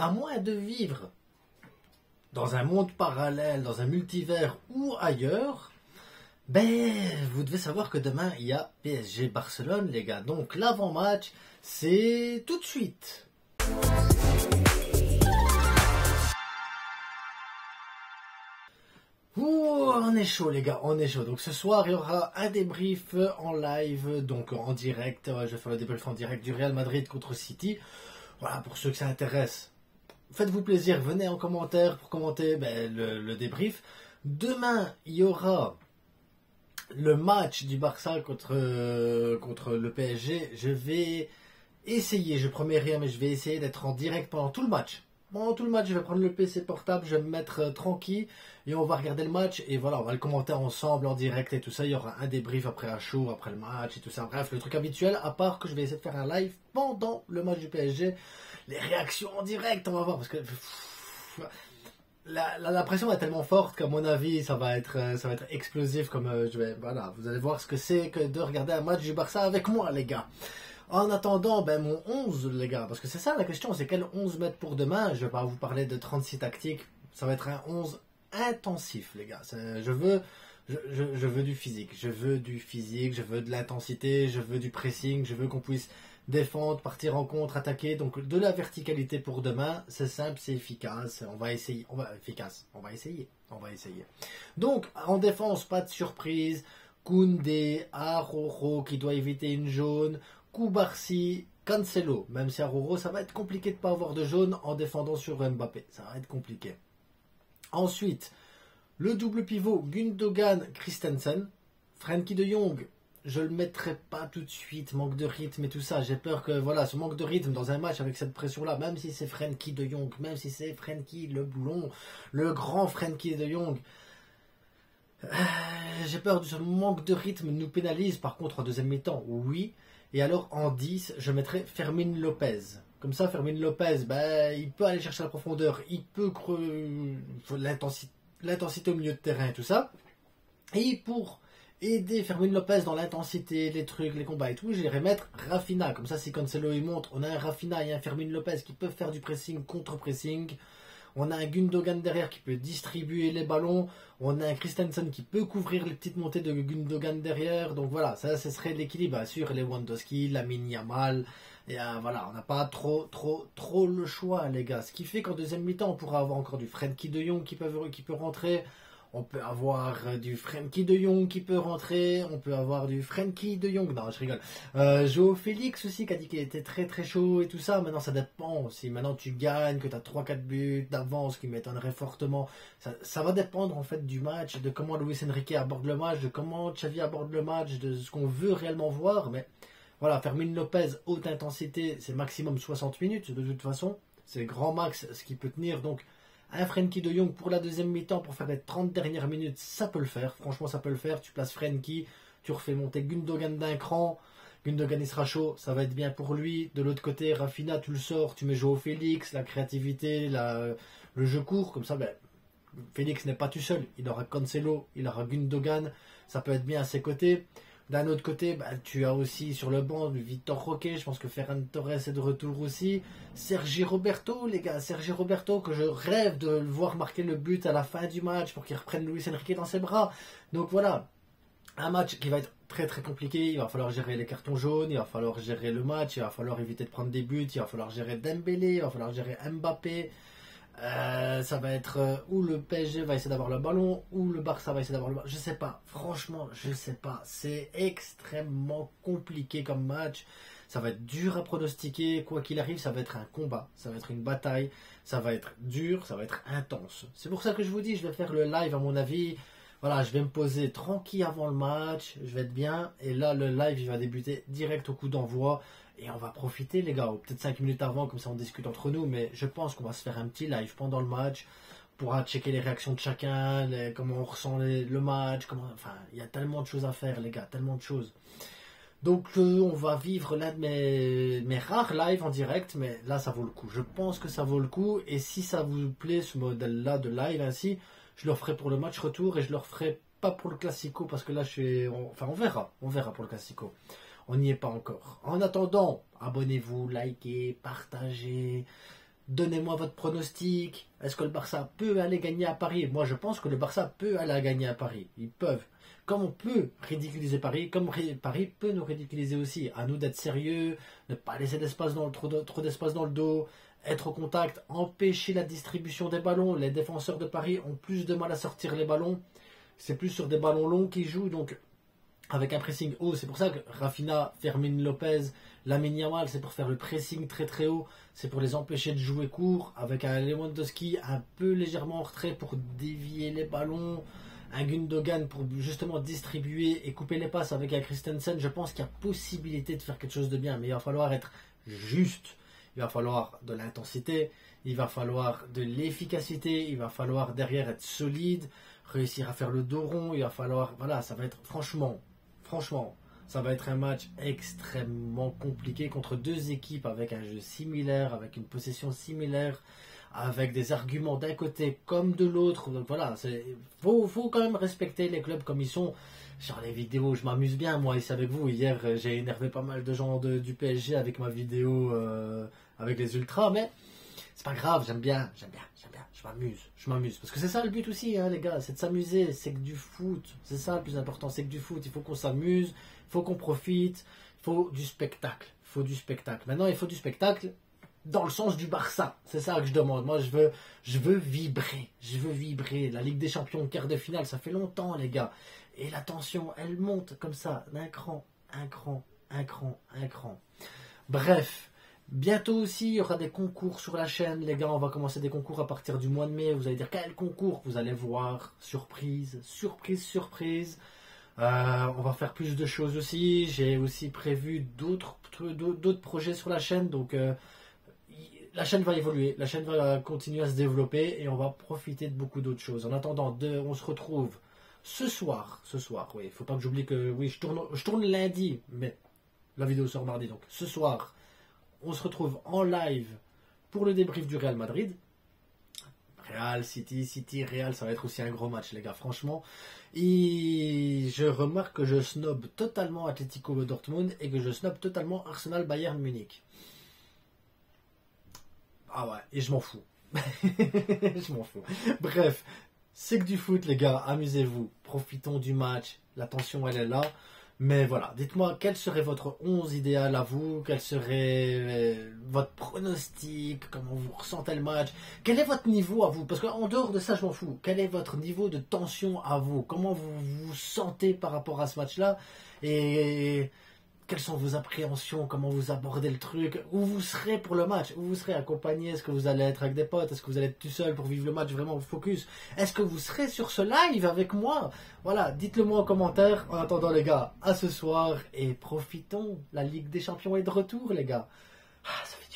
à moins de vivre dans un monde parallèle, dans un multivers ou ailleurs, ben, vous devez savoir que demain, il y a PSG Barcelone, les gars. Donc, l'avant-match, c'est tout de suite. Ouh, on est chaud, les gars, on est chaud. Donc, ce soir, il y aura un débrief en live, donc en direct. Je vais faire le débrief en direct du Real Madrid contre City. Voilà, pour ceux que ça intéresse. Faites-vous plaisir, venez en commentaire pour commenter le débrief. Demain, il y aura le match du Barça contre le PSG. Je vais essayer, je promets rien, mais je vais essayer d'être en direct pendant tout le match. Pendant tout le match, je vais prendre le PC portable, je vais me mettre tranquille et on va regarder le match. Et voilà, on va le commenter ensemble en direct et tout ça. Il y aura un débrief après un show, après le match et tout ça. Bref, le truc habituel, à part que je vais essayer de faire un live pendant le match du PSG. Les réactions en direct, on va voir, parce que la pression est tellement forte qu'à mon avis, ça va être explosif. Voilà, vous allez voir ce que c'est que de regarder un match du Barça avec moi, les gars. En attendant, mon 11, les gars, parce que c'est ça la question, c'est quel 11 mettre pour demain. Je vais pas vous parler de 36 tactiques, ça va être un 11 intensif, les gars. Je veux du physique, je veux de l'intensité, je veux du pressing, je veux qu'on puisse défendre, partir en contre, attaquer. Donc de la verticalité pour demain, c'est simple, c'est efficace. On va essayer. Donc en défense, pas de surprise. Koundé, Araujo qui doit éviter une jaune, Koubarsi, Cancelo. Même si Araujo, ça va être compliqué de ne pas avoir de jaune en défendant sur Mbappé. Ça va être compliqué. Ensuite, le double pivot Gundogan, Christensen, Frenkie de Jong. Je le mettrai pas tout de suite, manque de rythme et tout ça. J'ai peur que voilà, ce manque de rythme dans un match avec cette pression-là, même si c'est Frenkie de Jong, même si c'est Frenkie le boulon, le grand Frenkie de Jong, j'ai peur que ce manque de rythme nous pénalise. Par contre, en deuxième mi-temps, oui. Et alors en 10, je mettrai Fermin Lopez. Comme ça, Fermin Lopez, il peut aller chercher la profondeur, il peut l'intensité au milieu de terrain et tout ça. Et pour aider Fermin Lopez dans l'intensité, les trucs, les combats et tout, j'irai mettre Rafinha. Comme ça, si Cancelo il monte, on a un Rafinha et un Fermin Lopez qui peuvent faire du pressing, contre-pressing. On a un Gundogan derrière qui peut distribuer les ballons. On a un Christensen qui peut couvrir les petites montées de Gundogan derrière. Donc voilà, ça ce serait l'équilibre. Bien sûr, Lewandowski, Lamine Yamal. Et voilà, on n'a pas trop le choix, les gars. Ce qui fait qu'en deuxième mi-temps, on pourra avoir encore du Frenkie de Jong qui peut rentrer. On peut avoir du Frenkie de Jong qui peut rentrer. On peut avoir du Frenkie de Jong. Non, je rigole. Joao Félix aussi qui a dit qu'il était très chaud et tout ça. Maintenant, ça dépend. Si maintenant tu gagnes, que tu as 3-4 buts d'avance qui m'étonnerait fortement. Ça va dépendre en fait du match, de comment Luis Enrique aborde le match, de comment Xavi aborde le match, de ce qu'on veut réellement voir. Mais voilà, Fermin Lopez, haute intensité, c'est maximum 60 minutes de toute façon. C'est grand max ce qui peut tenir. Donc, un Frenkie de Jong pour la deuxième mi-temps pour faire les 30 dernières minutes, ça peut le faire. Franchement, ça peut le faire. Tu places Frenkie, tu refais monter Gundogan d'un cran. Gundogan, il sera chaud, ça va être bien pour lui. De l'autre côté, Rafinha, tu le sors, tu mets Joao Félix, la créativité, le jeu court. Comme ça, Félix n'est pas tout seul. Il aura Cancelo, il aura Gundogan. Ça peut être bien à ses côtés. D'un autre côté, tu as aussi sur le banc Victor Roque, je pense que Ferran Torres est de retour aussi. Sergi Roberto, les gars, Sergi Roberto, que je rêve de le voir marquer le but à la fin du match pour qu'il reprenne Luis Enrique dans ses bras. Donc voilà, un match qui va être très compliqué. Il va falloir gérer les cartons jaunes, il va falloir gérer le match, il va falloir éviter de prendre des buts, il va falloir gérer Dembélé, il va falloir gérer Mbappé. Ça va être où le PSG va essayer d'avoir le ballon, ou le Barça va essayer d'avoir le ballon. Je sais pas, franchement, je sais pas. C'est extrêmement compliqué comme match. Ça va être dur à pronostiquer. Quoi qu'il arrive, ça va être un combat, ça va être une bataille, ça va être dur, ça va être intense. C'est pour ça que je vous dis, je vais faire le live à mon avis. Voilà, je vais me poser tranquille avant le match, je vais être bien. Et là, le live, il va débuter direct au coup d'envoi. Et on va profiter, les gars, peut-être 5 minutes avant, comme ça on discute entre nous. Mais je pense qu'on va se faire un petit live pendant le match. On pourra checker les réactions de chacun, comment on ressent le match. Enfin, il y a tellement de choses à faire, les gars, tellement de choses. Donc, on va vivre l'un de mes rares lives en direct. Mais là, ça vaut le coup. Je pense que ça vaut le coup. Et si ça vous plaît, ce modèle-là de live ainsi, je le referai pour le match retour. Et je le referai pas pour le Classico. Parce que là, on verra. On verra pour le Classico. On n'y est pas encore. En attendant, abonnez-vous, likez, partagez. Donnez-moi votre pronostic. Est-ce que le Barça peut aller gagner à Paris? Moi, je pense que le Barça peut aller gagner à Paris. Ils peuvent. Comme on peut ridiculiser Paris, comme Paris peut nous ridiculiser aussi. À nous d'être sérieux, ne pas laisser trop d'espace dans le dos, être au contact, empêcher la distribution des ballons. Les défenseurs de Paris ont plus de mal à sortir les ballons. C'est plus sur des ballons longs qu'ils jouent, donc avec un pressing haut. C'est pour ça que Rafinha, Fermin Lopez, Lamine Yamal, c'est pour faire le pressing très très haut. C'est pour les empêcher de jouer court. Avec un Lewandowski un peu légèrement en retrait pour dévier les ballons. Un Gundogan pour justement distribuer et couper les passes avec un Christensen. Je pense qu'il y a possibilité de faire quelque chose de bien. Mais il va falloir être juste. Il va falloir de l'intensité. Il va falloir de l'efficacité. Il va falloir derrière être solide. Réussir à faire le dos rond. Il va falloir... Voilà, ça va être franchement, ça va être un match extrêmement compliqué contre deux équipes avec un jeu similaire, avec une possession similaire, avec des arguments d'un côté comme de l'autre. Donc voilà, faut quand même respecter les clubs comme ils sont. Sur les vidéos, je m'amuse bien, moi, et c'est avec vous. Hier, j'ai énervé pas mal de gens du PSG avec ma vidéo avec les Ultras, mais c'est pas grave, j'aime bien, je m'amuse. Parce que c'est ça le but aussi, hein, les gars, c'est de s'amuser, c'est que du foot. C'est ça le plus important, c'est que du foot. Il faut qu'on s'amuse, il faut qu'on profite, il faut du spectacle. Maintenant, il faut du spectacle dans le sens du Barça. C'est ça que je demande. Moi, je veux vibrer. La Ligue des Champions, quart de finale, ça fait longtemps, les gars. Et la tension, elle monte comme ça, d'un cran. Bref. Bientôt aussi, il y aura des concours sur la chaîne. Les gars, on va commencer des concours à partir du mois de mai. Vous allez dire, quel concours? Vous allez voir. Surprise. On va faire plus de choses aussi. J'ai aussi prévu d'autres projets sur la chaîne. Donc, la chaîne va évoluer. La chaîne va continuer à se développer. Et on va profiter de beaucoup d'autres choses. En attendant, on se retrouve ce soir. Oui, il ne faut pas que j'oublie que... Oui, je tourne lundi. Mais la vidéo sort mardi. Donc, ce soir... On se retrouve en live pour le débrief du Real Madrid. Real, City, Real, ça va être aussi un gros match, les gars, franchement. Et je remarque que je snob totalement Atlético Dortmund et que je snob totalement Arsenal Bayern Munich. Ah ouais, et je m'en fous. Bref, c'est que du foot, les gars, amusez-vous. Profitons du match. La tension, elle est là. Mais voilà, dites-moi, quel serait votre 11 idéal à vous? Quel serait votre pronostic? Comment vous ressentez le match? Quel est votre niveau à vous? Parce qu'en dehors de ça, je m'en fous. Quel est votre niveau de tension à vous? Comment vous vous sentez par rapport à ce match-là? Et quelles sont vos appréhensions? Comment vous abordez le truc? Où vous serez pour le match? Où vous serez accompagné? Est-ce que vous allez être avec des potes? Est-ce que vous allez être tout seul pour vivre le match vraiment au focus? Est-ce que vous serez sur ce live avec moi? Voilà, dites-le moi en commentaire. En attendant, les gars, à ce soir et profitons. La Ligue des Champions est de retour, les gars. Ça fait